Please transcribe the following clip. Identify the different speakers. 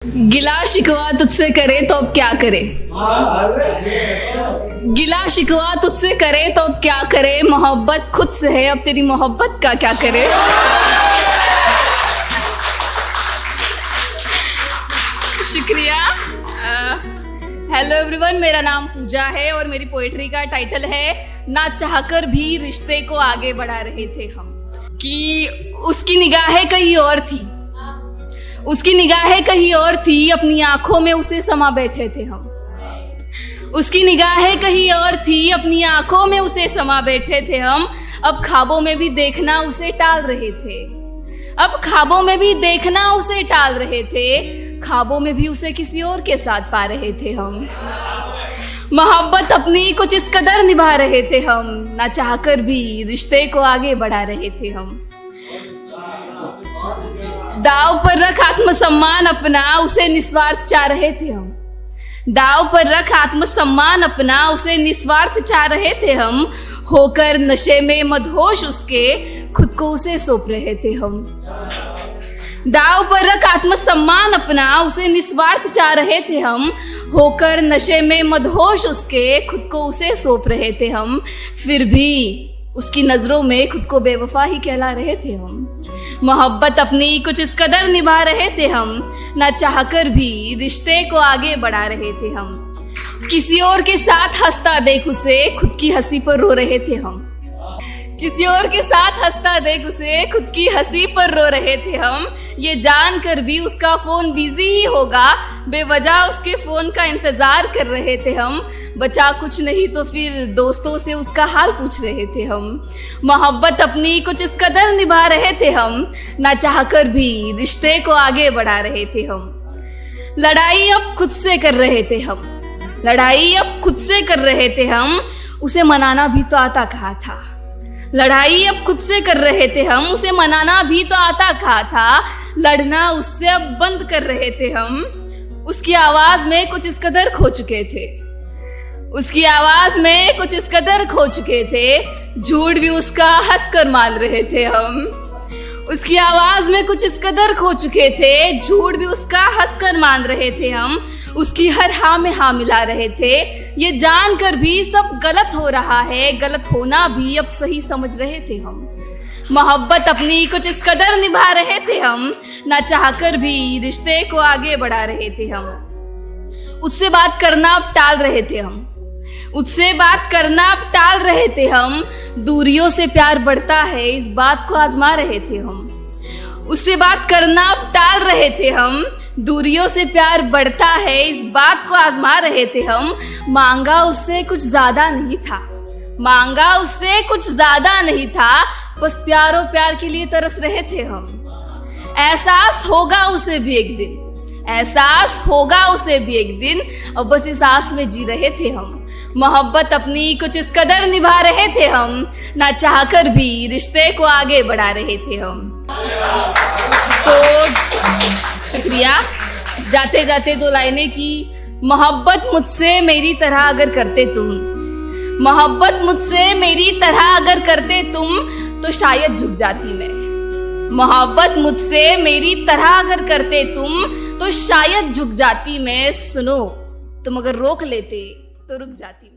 Speaker 1: गिला शिकवा तुझसे करे तो अब क्या करे, गिला शिकवा तुझसे करे तो अब क्या करे, मोहब्बत खुद से है अब तेरी मोहब्बत का क्या करे। शुक्रिया। हेलो एवरीवन, मेरा नाम पूजा है और मेरी पोएट्री का टाइटल है ना चाहकर भी रिश्ते को आगे बढ़ा रहे थे हम। कि उसकी निगाहें कहीं और थी, उसकी निगाहें कहीं और थी, अपनी आंखों में उसे समा बैठे थे हम। उसकी निगाहें कहीं और थी, अपनी आंखों में उसे समा बैठे थे हम। अब ख्वाबों में भी देखना उसे टाल रहे थे, अब ख्वाबों में भी देखना उसे टाल रहे थे, ख्वाबों में भी उसे किसी और के साथ पा रहे थे हम। मोहब्बत अपनी कुछ इस कदर निभा रहे थे हम, ना चाहकर भी रिश्ते को आगे बढ़ा रहे थे हम। दाव पर रख आत्मसम्मान अपना उसे निस्वार्थ चाह रहे थे हम, दाव पर रख आत्मसम्मान अपना उसे निस्वार्थ चाह रहे थे हम। होकर नशे में मदहोश उसके खुद को उसे सौंप रहे थे हम। दाव पर रख आत्मसम्मान अपना उसे निस्वार्थ चाह रहे थे हम। होकर नशे में मदहोश उसके खुद को उसे सौंप रहे थे हम। फिर भी उसकी नजरों में खुद को बेवफा ही कहला रहे थे हम। मोहब्बत अपनी कुछ इस कदर निभा रहे थे हम, ना चाहकर भी रिश्ते को आगे बढ़ा रहे थे हम। किसी और के साथ हंसता देख उसे खुद की हंसी पर रो रहे थे हम, किसी और के साथ हंसता देख उसे खुद की हंसी पर रो रहे थे हम। ये जानकर भी उसका फोन बिजी ही होगा, बेवजह उसके फोन का इंतजार कर रहे थे हम। बचा कुछ नहीं तो फिर दोस्तों से उसका हाल पूछ रहे थे हम। मोहब्बत अपनी कुछ इस कदर निभा रहे थे हम, ना चाहकर भी रिश्ते को आगे बढ़ा रहे थे हम। लड़ाई अब खुद से कर रहे थे हम, लड़ाई अब खुद से कर रहे थे हम। उसे मनाना भी तो आता कहा था, लड़ाई अब खुद से कर रहे थे हम। उसे मनाना भी तो आता कहा था, लड़ना उससे अब बंद कर रहे थे हम। उसकी आवाज में कुछ इस कदर खो चुके थे, उसकी आवाज में कुछ इस कदर खो चुके थे, झूठ भी उसका हंसकर मान रहे थे हम। उसकी आवाज में कुछ इस कदर खो चुके थे, झूठ भी उसका हंसकर मान रहे थे हम। उसकी हर हाँ में हाँ मिला रहे थे, ये जानकर भी सब गलत हो रहा है, गलत होना भी अब सही समझ रहे थे हम। मोहब्बत अपनी कुछ इस कदर निभा रहे थे हम, ना चाहकर भी रिश्ते को आगे बढ़ा रहे थे हम। उससे बात करना अब टाल रहे थे हम, उससे बात करना अब टाल रहे थे हम। दूरियों से प्यार बढ़ता है इस बात को आजमा रहे थे हम। उससे बात करना अब टाल रहे थे हम, दूरियों से प्यार बढ़ता है इस बात को आजमा रहे थे हम। मांगा उससे कुछ ज्यादा नहीं था, मांगा उससे कुछ ज्यादा नहीं था, बस प्यारो प्यार के लिए तरस रहे थे हम। एहसास होगा उसे भी एक दिन, एहसास होगा उसे भी एक दिन, और बस इस आस में जी रहे थे हम। मोहब्बत अपनी कुछ इस कदर निभा रहे थे हम, ना चाहकर भी रिश्ते को आगे बढ़ा रहे थे हम। तो शुक्रिया। जाते जाते दो लाइनें की, मोहब्बत मुझसे मेरी तरह अगर करते तुम, मोहब्बत मुझसे मेरी तरह अगर करते तुम, तो शायद झुक जाती मैं। मोहब्बत मुझसे मेरी तरह अगर करते तुम, तो शायद झुक जाती मैं। सुनो तुम अगर रोक लेते तो रुक जाती।